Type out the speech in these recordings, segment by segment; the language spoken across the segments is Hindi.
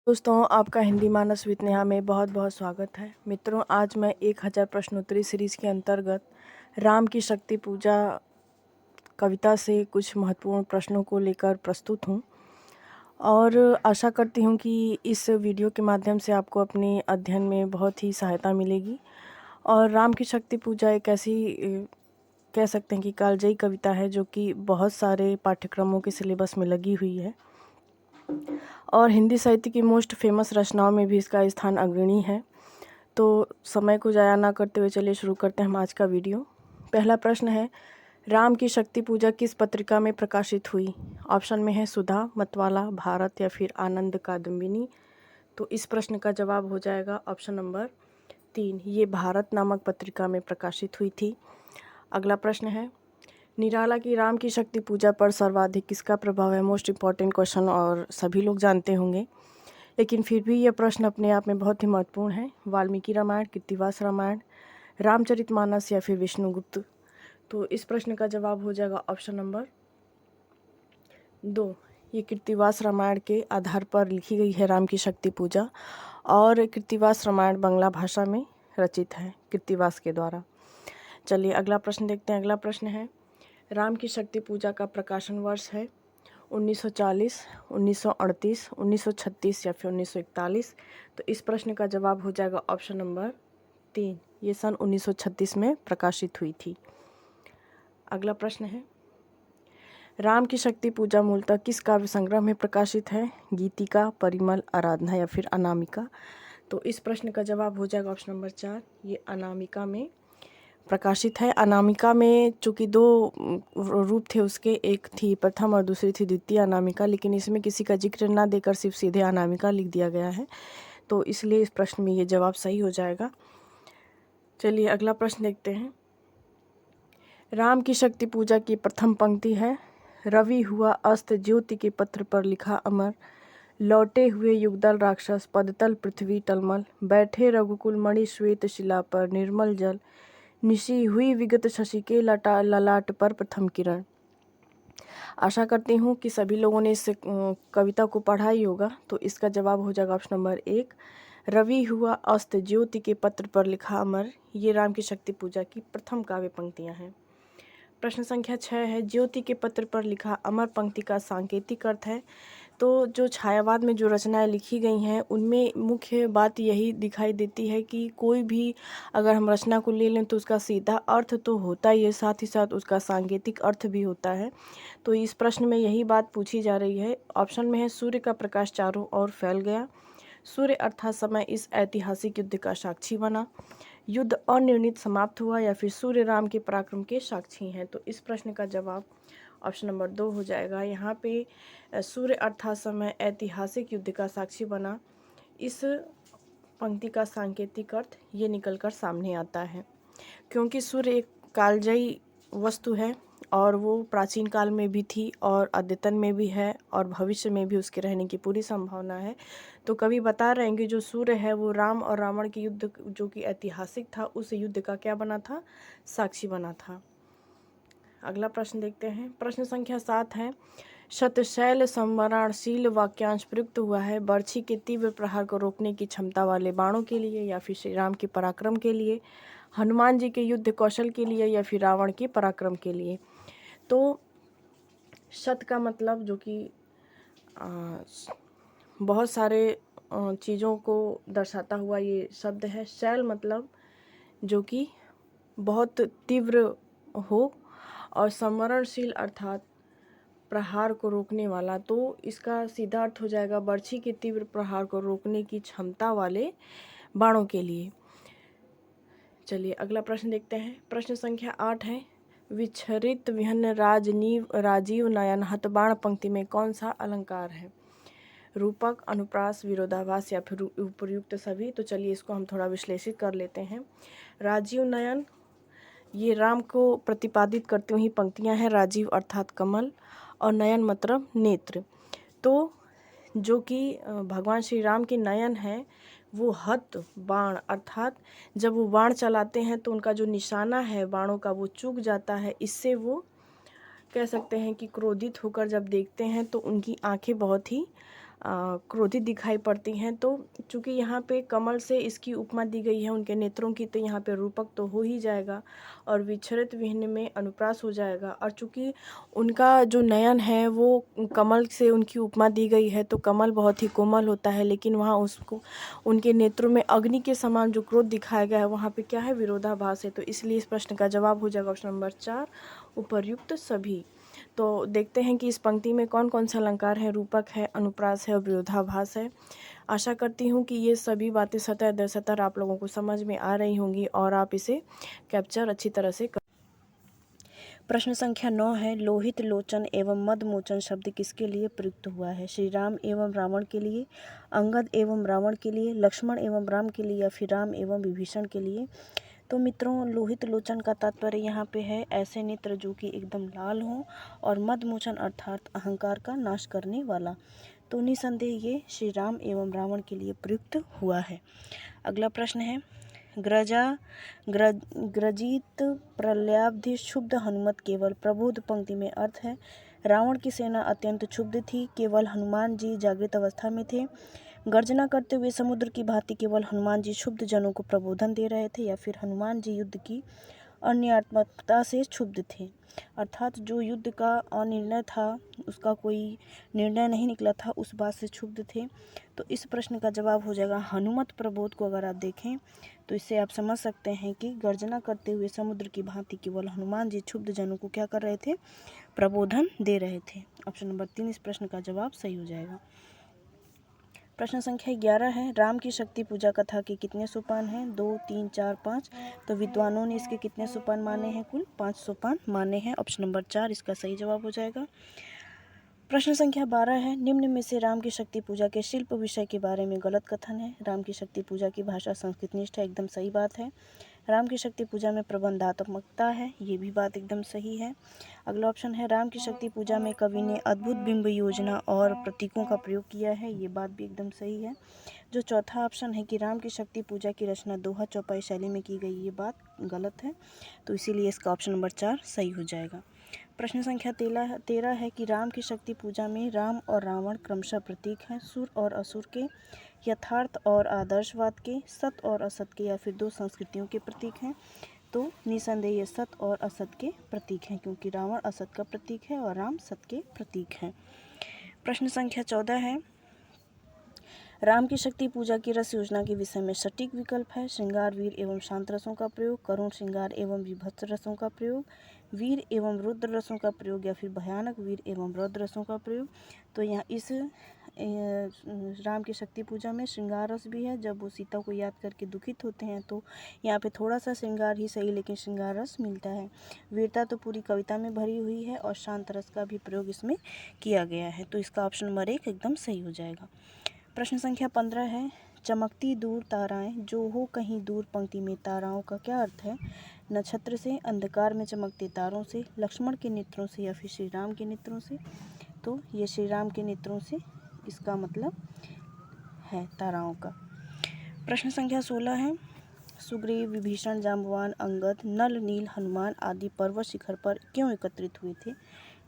दोस्तों, आपका हिंदी मानस विद नेहा में बहुत बहुत स्वागत है। मित्रों, आज मैं 1000 प्रश्नोत्तरी सीरीज़ के अंतर्गत राम की शक्ति पूजा कविता से कुछ महत्वपूर्ण प्रश्नों को लेकर प्रस्तुत हूँ और आशा करती हूँ कि इस वीडियो के माध्यम से आपको अपने अध्ययन में बहुत ही सहायता मिलेगी। और राम की शक्ति पूजा एक ऐसी कह सकते हैं कि कालजयी कविता है जो कि बहुत सारे पाठ्यक्रमों के सिलेबस में लगी हुई है और हिंदी साहित्य की मोस्ट फेमस रचनाओं में भी इसका स्थान अग्रणी है। तो समय को ज़ाया ना करते हुए चलिए शुरू करते हैं हम आज का वीडियो। पहला प्रश्न है, राम की शक्ति पूजा किस पत्रिका में प्रकाशित हुई? ऑप्शन में है सुधा, मतवाला, भारत या फिर आनंद कादम्बिनी। तो इस प्रश्न का जवाब हो जाएगा ऑप्शन नंबर 3, ये भारत नामक पत्रिका में प्रकाशित हुई थी। अगला प्रश्न है, निराला की राम की शक्ति पूजा पर सर्वाधिक किसका प्रभाव है? मोस्ट इम्पॉर्टेंट क्वेश्चन और सभी लोग जानते होंगे, लेकिन फिर भी यह प्रश्न अपने आप में बहुत ही महत्वपूर्ण है। वाल्मीकि रामायण, कृत्तिवास रामायण, रामचरितमानस या फिर विष्णुगुप्त। तो इस प्रश्न का जवाब हो जाएगा ऑप्शन नंबर 2, ये कृत्तिवास रामायण के आधार पर लिखी गई है राम की शक्ति पूजा और कृत्तिवास रामायण बांग्ला भाषा में रचित है कृत्तिवास के द्वारा। चलिए अगला प्रश्न देखते हैं। अगला प्रश्न है, राम की शक्ति पूजा का प्रकाशन वर्ष है 1940, 1938, 1936 या फिर 1941। तो इस प्रश्न का जवाब हो जाएगा ऑप्शन नंबर 3, ये सन 1936 में प्रकाशित हुई थी। अगला प्रश्न है, राम की शक्ति पूजा मूलतः किस काव्य संग्रह में प्रकाशित है? गीतिका, परिमल, आराधना या फिर अनामिका। तो इस प्रश्न का जवाब हो जाएगा ऑप्शन नंबर 4, ये अनामिका में प्रकाशित है। अनामिका में चूँकि 2 रूप थे उसके, एक थी प्रथम और दूसरी थी द्वितीय अनामिका, लेकिन इसमें किसी का जिक्र ना देकर सिर्फ सीधे अनामिका लिख दिया गया है, तो इसलिए इस प्रश्न में ये जवाब सही हो जाएगा। चलिए अगला प्रश्न देखते हैं। राम की शक्ति पूजा की प्रथम पंक्ति है, रवि हुआ अस्त ज्योति के पत्र पर लिखा अमर, लौटे हुए युगदल राक्षस पदतल पृथ्वी टलमल, बैठे रघुकुल मणि श्वेत शिला पर निर्मल जल, निशी हुई विगत शशि के ललाट पर प्रथम किरण। आशा करती हूँ कि सभी लोगों ने इस कविता को पढ़ा ही होगा। तो इसका जवाब हो जाएगा ऑप्शन नंबर 1, रवि हुआ अस्त ज्योति के पत्र पर लिखा अमर। ये राम की शक्ति पूजा की प्रथम काव्य पंक्तियाँ हैं। प्रश्न संख्या 6 है, ज्योति के पत्र पर लिखा अमर पंक्ति का सांकेतिक अर्थ है। तो जो छायावाद में जो रचनाएं लिखी गई हैं उनमें मुख्य बात यही दिखाई देती है कि कोई भी अगर हम रचना को ले लें तो उसका सीधा अर्थ तो होता ही है, साथ ही साथ उसका सांकेतिक अर्थ भी होता है। तो इस प्रश्न में यही बात पूछी जा रही है। ऑप्शन में है, सूर्य का प्रकाश चारों ओर फैल गया, सूर्य अर्थात समय इस ऐतिहासिक युद्ध का साक्षी बना, युद्ध अनिर्णित समाप्त हुआ या फिर सूर्य राम के पराक्रम के साक्षी हैं। तो इस प्रश्न का जवाब ऑप्शन नंबर 2 हो जाएगा। यहाँ पे सूर्य अर्थात समय ऐतिहासिक युद्ध का साक्षी बना, इस पंक्ति का सांकेतिक अर्थ ये निकलकर सामने आता है, क्योंकि सूर्य एक कालजयी वस्तु है और वो प्राचीन काल में भी थी और अद्यतन में भी है और भविष्य में भी उसके रहने की पूरी संभावना है। तो कवि बता रहे हैं कि जो सूर्य है वो राम और रावण के युद्ध जो कि ऐतिहासिक था, उस युद्ध का क्या बना था? साक्षी बना था। अगला प्रश्न देखते हैं। प्रश्न संख्या 7 है, शतशैल संवरणशील वाक्यांश प्रयुक्त हुआ है बर्छी के तीव्र प्रहार को रोकने की क्षमता वाले बाणों के लिए या फिर श्री राम के पराक्रम के लिए, हनुमान जी के युद्ध कौशल के लिए या फिर रावण के पराक्रम के लिए। तो शत का मतलब जो कि बहुत सारे चीज़ों को दर्शाता हुआ ये शब्द है। शैल मतलब जो कि बहुत तीव्र हो और संवरणशील अर्थात प्रहार को रोकने वाला। तो इसका सीधा अर्थ हो जाएगा बर्छी के तीव्र प्रहार को रोकने की क्षमता वाले बाणों के लिए। चलिए अगला प्रश्न देखते हैं। प्रश्न संख्या 8 है, विच्छरित विहन राजीव नयन हतबाण पंक्ति में कौन सा अलंकार है? रूपक, अनुप्रास, विरोधाभास या फिर उपर्युक्त सभी। तो चलिए इसको हम थोड़ा विश्लेषित कर लेते हैं। राजीव नयन ये राम को प्रतिपादित करती हुई पंक्तियां हैं। राजीव अर्थात कमल और नयन मतलब नेत्र। तो जो कि भगवान श्री राम के नयन है वो हत बाण अर्थात जब वो बाण चलाते हैं तो उनका जो निशाना है बाणों का वो चूक जाता है। इससे वो कह सकते हैं कि क्रोधित होकर जब देखते हैं तो उनकी आंखें बहुत ही क्रोधित दिखाई पड़ती हैं। तो चूँकि यहाँ पे कमल से इसकी उपमा दी गई है उनके नेत्रों की, तो यहाँ पे रूपक तो हो ही जाएगा और विच्छरित विहीन में अनुप्रास हो जाएगा। और चूँकि उनका जो नयन है वो कमल से उनकी उपमा दी गई है, तो कमल बहुत ही कोमल होता है, लेकिन वहाँ उसको उनके नेत्रों में अग्नि के समान जो क्रोध दिखाया गया है, वहाँ पे क्या है, विरोधाभास है। तो इसलिए इस प्रश्न का जवाब हो जाएगा ऑप्शन नंबर 4, उपर्युक्त सभी। तो देखते हैं कि इस पंक्ति में कौन कौन से अलंकार हैं, रूपक है, अनुप्रास है और विरोधाभास है। आशा करती हूँ कि ये सभी बातें सतह दर सतह आप लोगों को समझ में आ रही होंगी और आप इसे कैप्चर अच्छी तरह से कर। प्रश्न संख्या 9 है, लोहित लोचन एवं मद मोचन शब्द किसके लिए प्रयुक्त हुआ है? श्री राम एवं रावण के लिए, अंगद एवं रावण के लिए, लक्ष्मण एवं राम के लिए या फिर राम एवं विभीषण के लिए? तो मित्रों, लोहित लोचन का तात्पर्य यहाँ पे है ऐसे नेत्र जो कि एकदम लाल हों, और मद मोचन अर्थात अहंकार का नाश करने वाला। तो निसंदेह ये श्री राम एवं रावण के लिए प्रयुक्त हुआ है। अगला प्रश्न है, ग्रजित प्रलयाब्धि क्षुब्ध हनुमत केवल प्रबोध पंक्ति में अर्थ है। रावण की सेना अत्यंत क्षुब्ध थी, केवल हनुमान जी जागृत अवस्था में थे। गर्जना करते हुए समुद्र की भांति केवल हनुमान जी क्षुब्ध जनों को प्रबोधन दे रहे थे, या फिर हनुमान जी युद्ध की अनिर्णात्मकता से क्षुब्ध थे, अर्थात जो युद्ध का अनिर्णय था, उसका कोई निर्णय नहीं निकला था, उस बात से क्षुब्ध थे। तो इस प्रश्न का जवाब हो जाएगा हनुमत प्रबोध को अगर आप देखें तो इससे आप समझ सकते हैं कि गर्जना करते हुए समुद्र की भांति केवल हनुमान जी क्षुब्ध जनों को क्या कर रहे थे, प्रबोधन दे रहे थे। ऑप्शन नंबर 3 इस प्रश्न का जवाब सही हो जाएगा। प्रश्न संख्या 11 है, राम की शक्ति पूजा कथा के कितने सोपान हैं? 2, 3, 4, 5। तो विद्वानों ने इसके कितने सोपान माने हैं? कुल 5 सोपान माने हैं। ऑप्शन नंबर 4 इसका सही जवाब हो जाएगा। प्रश्न संख्या 12 है, निम्न में से राम की शक्ति पूजा के शिल्प विषय के बारे में गलत कथन है। राम की शक्ति पूजा की भाषा संस्कृतनिष्ठ है, एकदम सही बात है। राम की शक्ति पूजा में प्रबंधात्मकता है, ये भी बात एकदम सही है। अगला ऑप्शन है, राम की शक्ति पूजा में कवि ने अद्भुत बिंब योजना और प्रतीकों का प्रयोग किया है, ये बात भी एकदम सही है। जो चौथा ऑप्शन है कि राम की शक्ति पूजा की रचना दोहा चौपाई शैली में की गई, ये बात गलत है, तो इसीलिए इसका ऑप्शन नंबर 4 सही हो जाएगा। प्रश्न संख्या 13 है कि राम की शक्ति पूजा में राम और रावण क्रमशः प्रतीक हैं, सुर और असुर के, यथार्थ और आदर्शवाद के, सत्य और असत के, या फिर दो संस्कृतियों के प्रतीक हैं। तो निसंदेह ये सत्य और असत के प्रतीक हैं, क्योंकि रावण असत का प्रतीक है और राम सत्य के प्रतीक हैं। प्रश्न संख्या 14 है, राम की शक्ति पूजा की रस योजना के विषय में सटीक विकल्प है। श्रृंगार, वीर एवं शांत रसों का प्रयोग, करुण श्रृंगार एवं विभत्स रसों का प्रयोग, वीर एवं रुद्र रसों का प्रयोग, या फिर भयानक वीर एवं रौद्र रसों का प्रयोग। तो यहाँ इस राम की शक्ति पूजा में श्रृंगार रस भी है, जब वो सीता को याद करके दुखित होते हैं तो यहाँ पे थोड़ा सा श्रृंगार ही सही, लेकिन श्रृंगार रस मिलता है। वीरता तो पूरी कविता में भरी हुई है और शांत रस का भी प्रयोग इसमें किया गया है, तो इसका ऑप्शन नंबर 1 एकदम सही हो जाएगा। प्रश्न संख्या 15 है, चमकती दूर ताराएं जो हो कहीं दूर पंक्ति में ताराओं का क्या अर्थ है? नक्षत्र से, अंधकार में चमकते तारों से, लक्ष्मण के नेत्रों से, या फिर श्री राम के नेत्रों से? तो ये श्री राम के नेत्रों से इसका मतलब है ताराओं का। प्रश्न संख्या 16 है, सुग्रीव, विभीषण, जाम्बवान, अंगद, नल, नील, हनुमान आदि पर्वत शिखर पर क्यों एकत्रित हुए थे?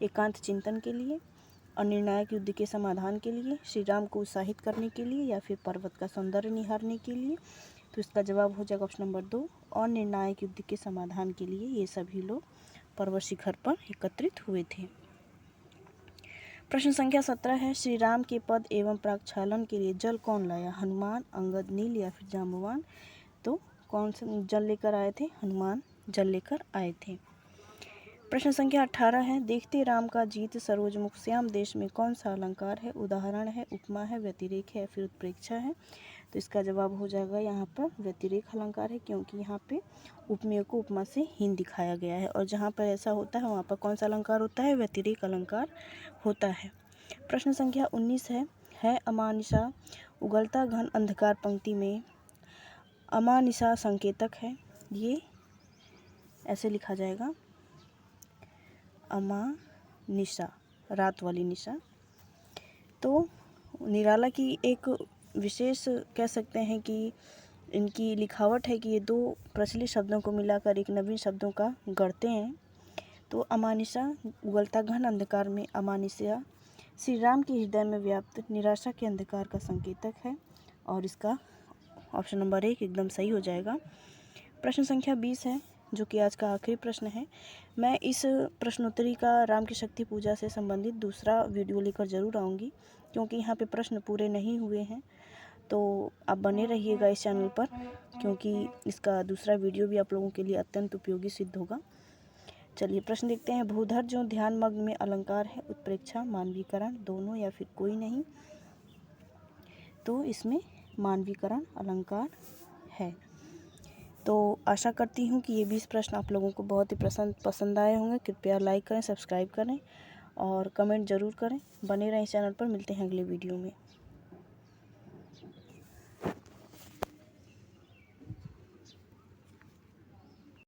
एकांत चिंतन के लिए, अनिर्णायक युद्ध के समाधान के लिए, श्री राम को उत्साहित करने के लिए, या फिर पर्वत का सौंदर्य निहारने के लिए? तो इसका जवाब हो जाएगा ऑप्शन नंबर 2, अनिर्णायक युद्ध के समाधान के लिए ये सभी लोग पर्वत शिखर पर एकत्रित हुए थे। प्रश्न संख्या 17 है, श्री राम के पद एवं प्रक्षालन के लिए जल कौन लाया? हनुमान, अंगद, नील, या फिर जाम्बवान? तो कौन से जल लेकर आए थे? हनुमान जल लेकर आए थे। प्रश्न संख्या 18 है, देखते राम का जीत सरोजमुख श्याम देश में कौन सा अलंकार है? उदाहरण है, उपमा है, व्यतिरेक है, या फिर उत्प्रेक्षा है? तो इसका जवाब हो जाएगा यहाँ पर व्यतिरेक अलंकार है, क्योंकि यहाँ पे उपमेय को उपमा से हीन दिखाया गया है, और जहाँ पर ऐसा होता है वहाँ पर कौन सा अलंकार होता है? व्यतिरेक अलंकार होता है। प्रश्न संख्या 19 है अमानिशा उगलता घन अंधकार पंक्ति में अमानिशा संकेतक है, ये ऐसे लिखा जाएगा, अमानिशा, रात वाली निशा। तो निराला की एक विशेष कह सकते हैं कि इनकी लिखावट है कि ये दो प्रचलित शब्दों को मिलाकर एक नवीन शब्दों का गढ़ते हैं। तो अमानिशा उगलता घन अंधकार में अमानिशा श्री राम के हृदय में व्याप्त निराशा के अंधकार का संकेतक है, और इसका ऑप्शन नंबर 1 एकदम सही हो जाएगा। प्रश्न संख्या 20 है, जो कि आज का आखिरी प्रश्न है। मैं इस प्रश्नोत्तरी का राम की शक्ति पूजा से संबंधित दूसरा वीडियो लेकर ज़रूर आऊँगी, क्योंकि यहाँ पे प्रश्न पूरे नहीं हुए हैं। तो आप बने रहिएगा इस चैनल पर, क्योंकि इसका दूसरा वीडियो भी आप लोगों के लिए अत्यंत उपयोगी सिद्ध होगा। चलिए प्रश्न देखते हैं। भूधर जो ध्यान मग्न में अलंकार है, उत्प्रेक्षा, मानवीकरण, दोनों या फिर कोई नहीं। तो इसमें मानवीकरण अलंकार है। तो आशा करती हूँ कि ये 20 प्रश्न आप लोगों को बहुत ही पसंद आए होंगे। कृपया लाइक करें, सब्सक्राइब करें और कमेंट ज़रूर करें। बने रहें इस चैनल पर। मिलते हैं अगले वीडियो में।